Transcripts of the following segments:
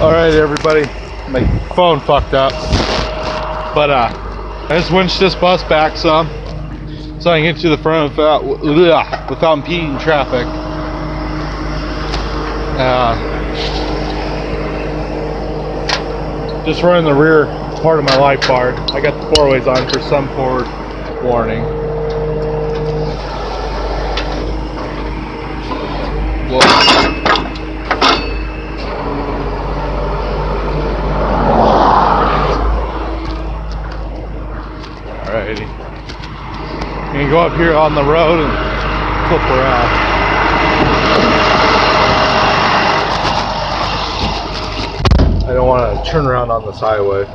Alright everybody, my phone fucked up, but I just winched this bus back some so I can get to the front without impeding traffic. Just running the rear part of my light bar. I got the 4-ways on for some forward warning. Alrighty. I'm gonna go up here on the road and flip around. I don't want to turn around on this highway.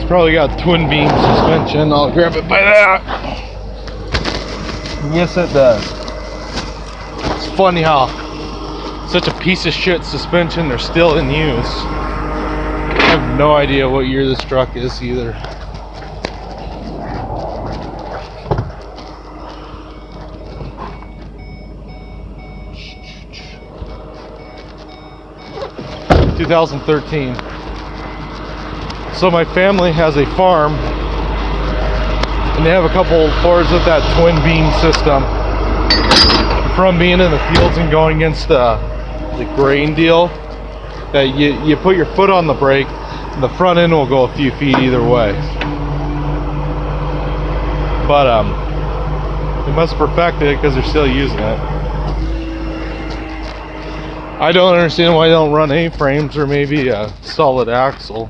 Probably got twin beam suspension. I'll grab it by that. Yes, it does. It's funny how such a piece of shit suspension they're still in use. I have no idea what year this truck is either. (2013). So my family has a farm and they have a couple Fords with that twin beam system. From being in the fields and going against the grain deal, that you put your foot on the brake and the front end will go a few feet either way. But they must have perfected it because they're still using it. I don't understand why they don't run A-frames or maybe a solid axle.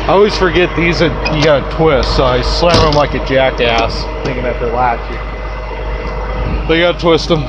I always forget these you gotta twist, so I slam them like a jackass, thinking that they're latchy. But you gotta twist them.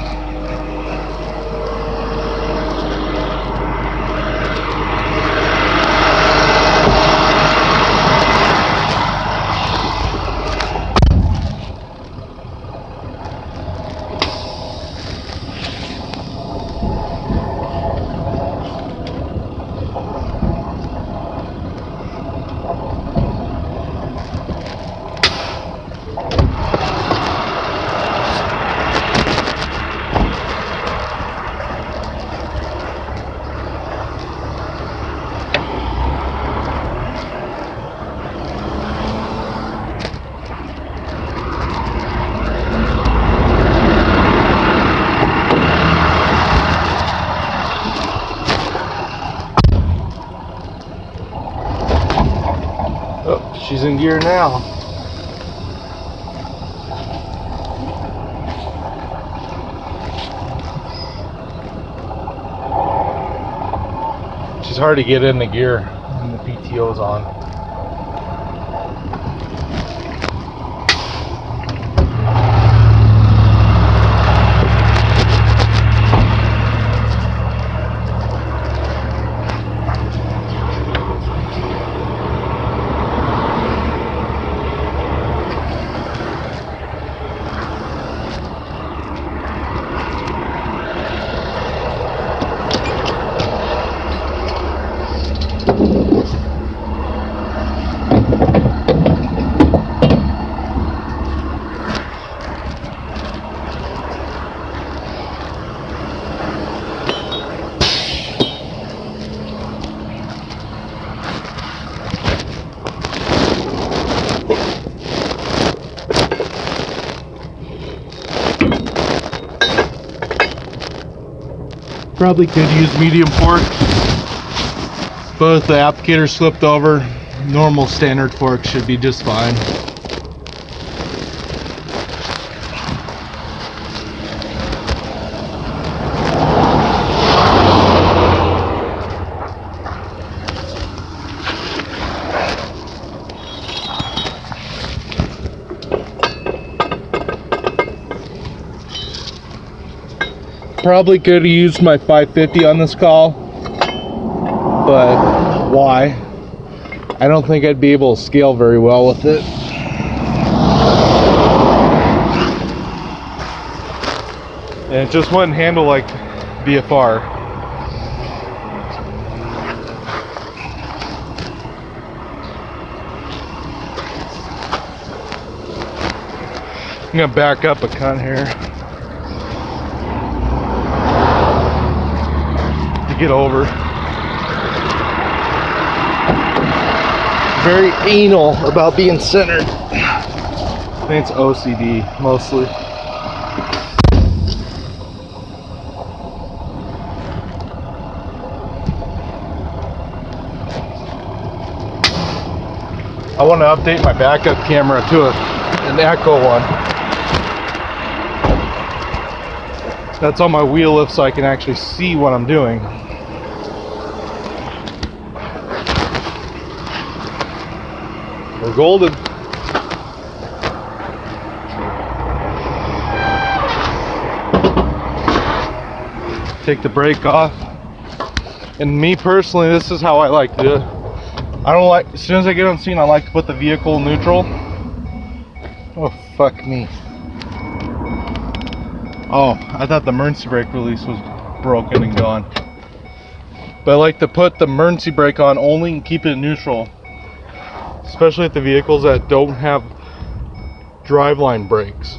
She's in gear now. She's hard to get into gear when the PTO's on. Probably could use medium fork, but if the applicator slipped over, normal standard fork should be just fine. Probably could have used my 550 on this call, but why? I don't think I'd be able to scale very well with it. And it just wouldn't handle like BFR. I'm gonna back up a cunt here to get over. Very anal about being centered. I think it's OCD mostly. I want to update my backup camera to an Echo one. That's on my wheel lift so I can actually see what I'm doing. We're golden. Take the brake off. And me personally, this is how I like to do it. I don't like, as soon as I get on scene, I like to put the vehicle neutral. Oh, fuck me. Oh, I thought the emergency brake release was broken and gone. But I like to put the emergency brake on only and keep it neutral. Especially at the vehicles that don't have driveline brakes.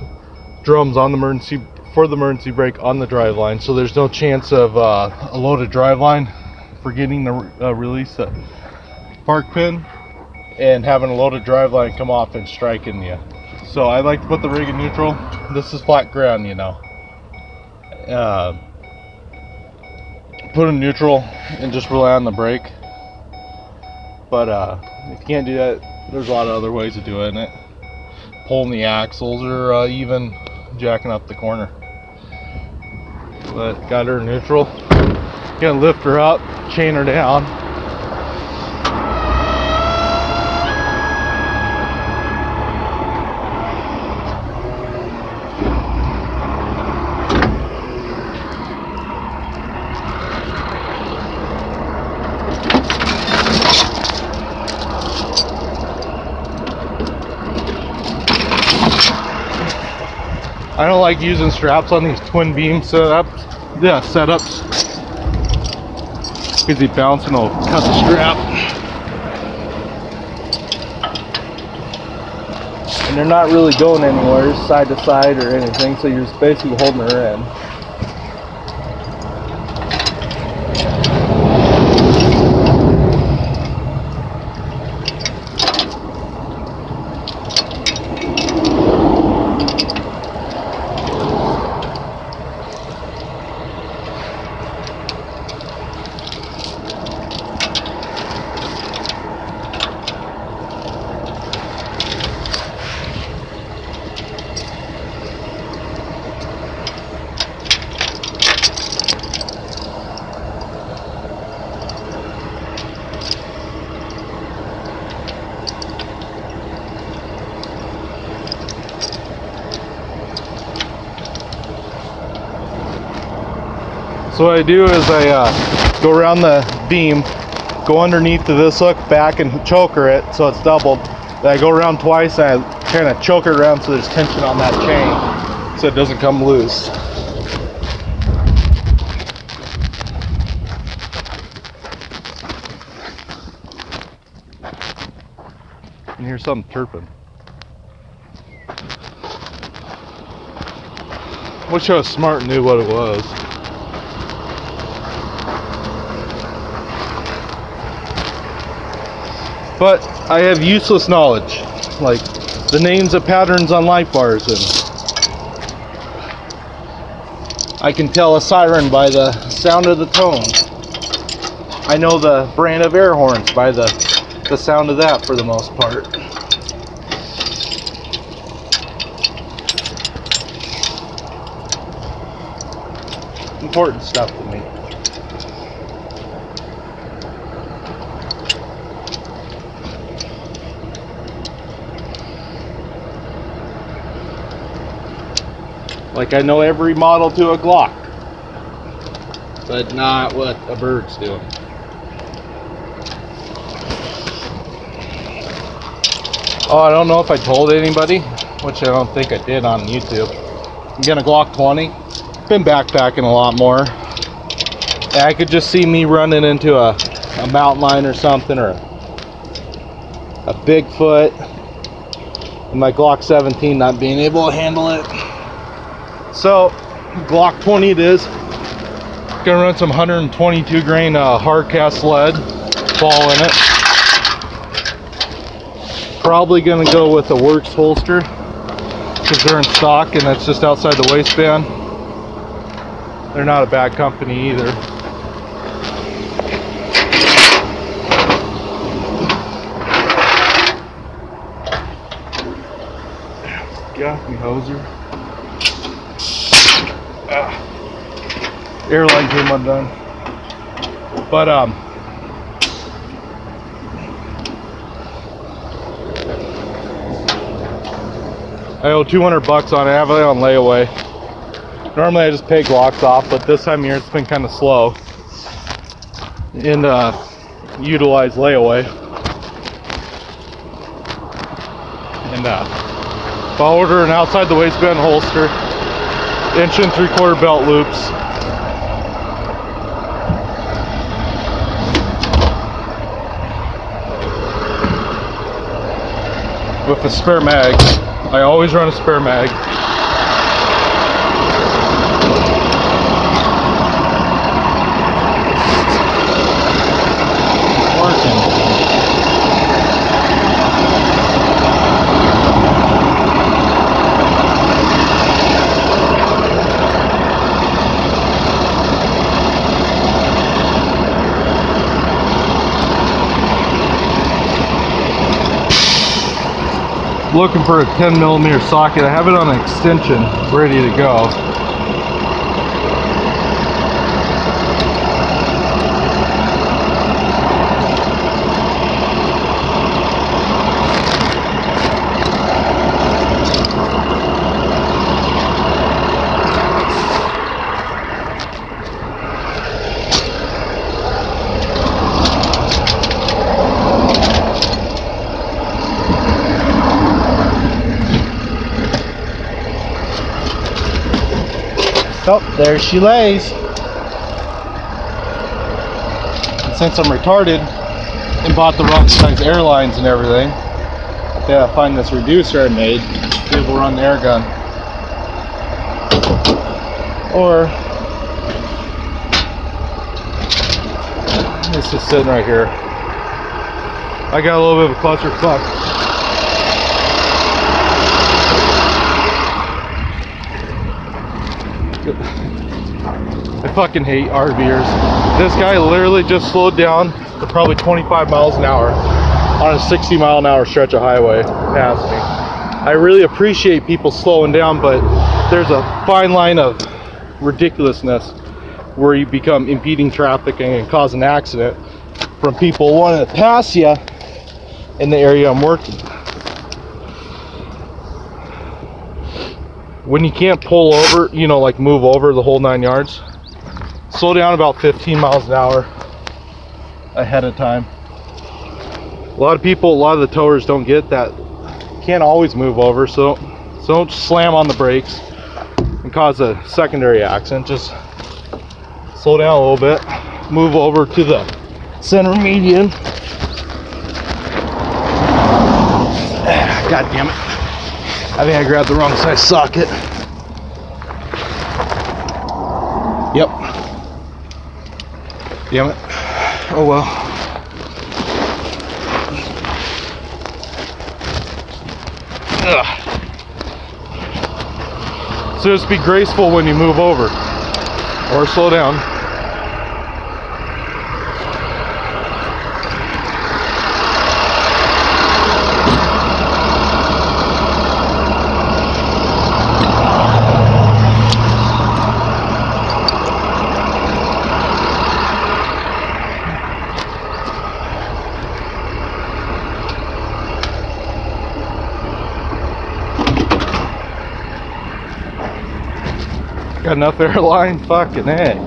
Drums on the emergency, for the emergency brake on the driveline. So there's no chance of a loaded driveline forgetting to release the park pin and having a loaded driveline come off and striking you. So I like to put the rig in neutral. This is flat ground, you know. Put in neutral and just rely on the brake. But if you can't do that, there's a lot of other ways of doing it. Pulling the axles or even jacking up the corner. But got her in neutral. Gonna lift her up, chain her down. I don't like using straps on these twin beam setups. Because they bounce and it'll cut the strap. And they're not really going anywhere, side to side or anything, so you're just basically holding her in. So what I do is I go around the beam, go underneath to this hook back and choker it so it's doubled. Then I go around twice and I kind of choke it around so there's tension on that chain so it doesn't come loose. You hear something chirping. Wish I was smart and knew what it was. But I have useless knowledge, like the names of patterns on light bars, and I can tell a siren by the sound of the tone. I know the brand of air horns by the sound of that for the most part. Important stuff to me. Like I know every model to a Glock, but not what a bird's doing. Oh, I don't know if I told anybody, which I don't think I did on YouTube. I'm getting a Glock 20. Been backpacking a lot more. And I could just see me running into a mountain lion or something, or a Bigfoot, and my Glock 17 not being able to handle it. So, Glock 20 it is. Gonna run some 122 grain hard cast lead ball in it. Probably gonna go with a Works holster because they're in stock and that's just outside the waistband. They're not a bad company either. Got me, hoser. Airline came undone. But I owe $200 on it. I have it on layaway. Normally I just pay Glocks off, but this time of year it's been kind of slow. And utilize layaway. And I'll order an outside the waistband holster, 1 3/4 belt loops. With a spare mag. I always run a spare mag. Looking for a 10mm socket. I have it on an extension ready to go. Oh, there she lays. And since I'm retarded and bought the wrong size airlines and everything, I gotta find this reducer I made to be able to run the air gun. Or it's just sitting right here. I got a little bit of a clusterfuck. I fucking hate RVers. This guy literally just slowed down to probably 25 miles an hour on a 60-mile-an-hour stretch of highway past me. I really appreciate people slowing down, but there's a fine line of ridiculousness where you become impeding traffic and cause an accident from people wanting to pass you in the area I'm working. When you can't pull over, you know, like move over the whole 9 yards, slow down about 15 miles an hour ahead of time. A lot of the towers don't get that. Can't always move over, so don't slam on the brakes and cause a secondary accident. Just slow down a little bit, move over to the center median. God damn it. I think I grabbed the wrong size socket. Yep. Damn it. Oh well. Ugh. So just be graceful when you move over or slow down. Got enough airline? Fucking A.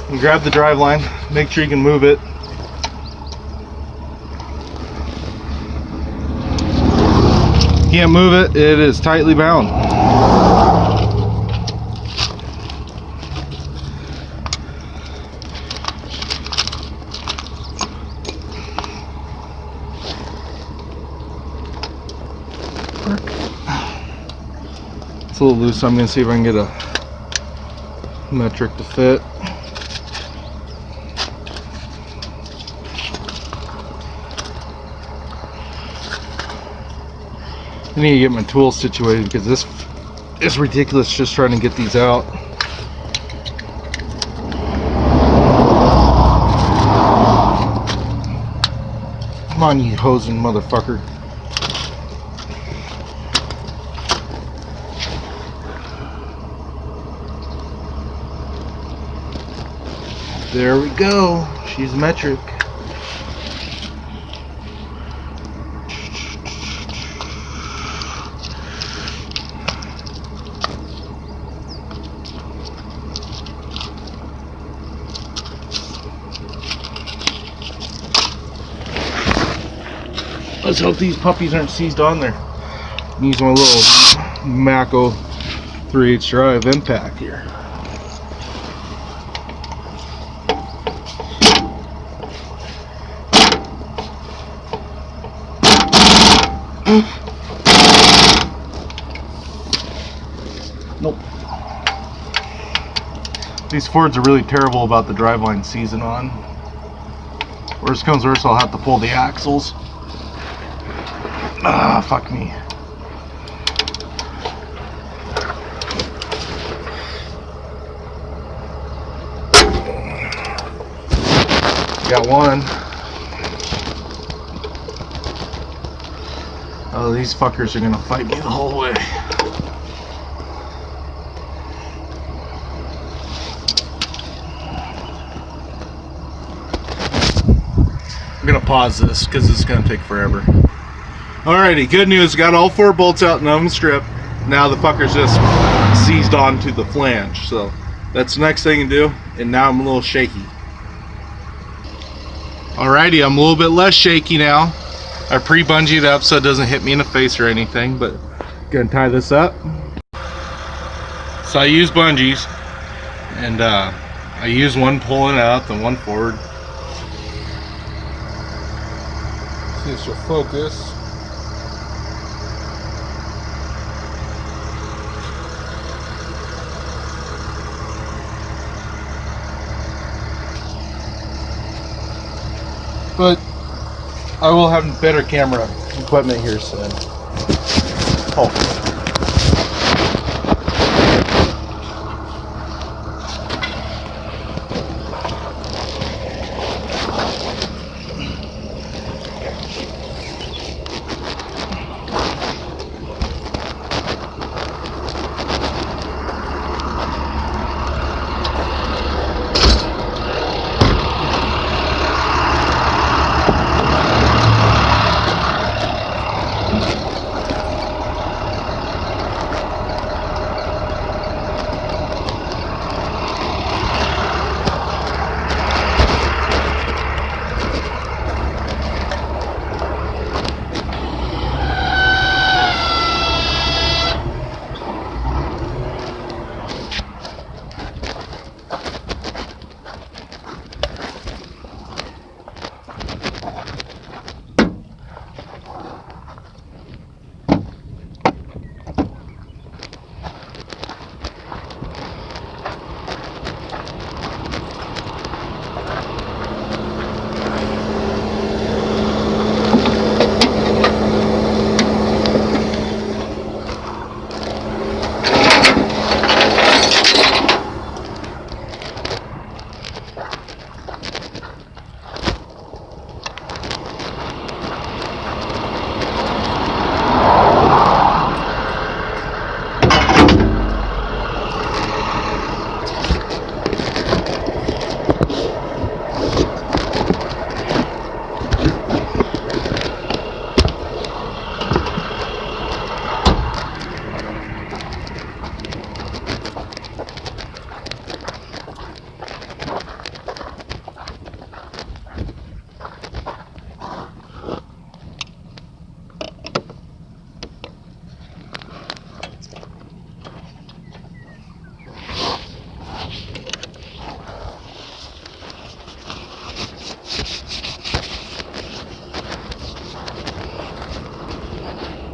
And grab the drive line, make sure you can move it. Can't move it, it is tightly bound. It's a little loose, so I'm going to see if I can get a metric to fit. I need to get my tools situated because this is ridiculous just trying to get these out. Come on, you hosing motherfucker. There we go. She's metric. Let's hope these puppies aren't seized on there. Use my little Mako 3/8 drive impact here. Nope. These Fords are really terrible about the driveline season on. Worst comes worst, I'll have to pull the axles. Ah, fuck me. Got one. Oh, these fuckers are gonna fight me the whole way. I'm gonna pause this because it's gonna take forever. Alrighty, good news. Got all 4 bolts out and I'm stripped. Now the fucker's just seized onto the flange. So that's the next thing to do. And now I'm a little shaky. Alrighty, I'm a little bit less shaky now. I pre-bungeed up so it doesn't hit me in the face or anything, but gonna tie this up. So I use bungees, and I use one pulling out and one forward. See if she'll focus. But I will have better camera equipment here soon. Oh.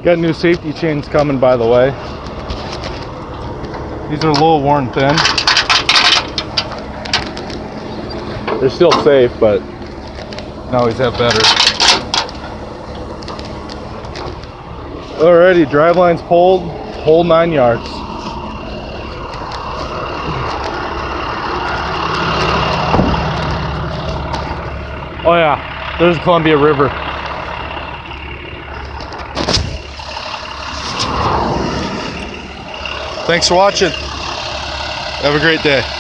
Got new safety chains coming, by the way. These are a little worn thin. They're still safe, but can always have better. Alrighty, driveline's pulled, whole 9 yards. Oh yeah, there's the Columbia River. Thanks for watching. Have a great day.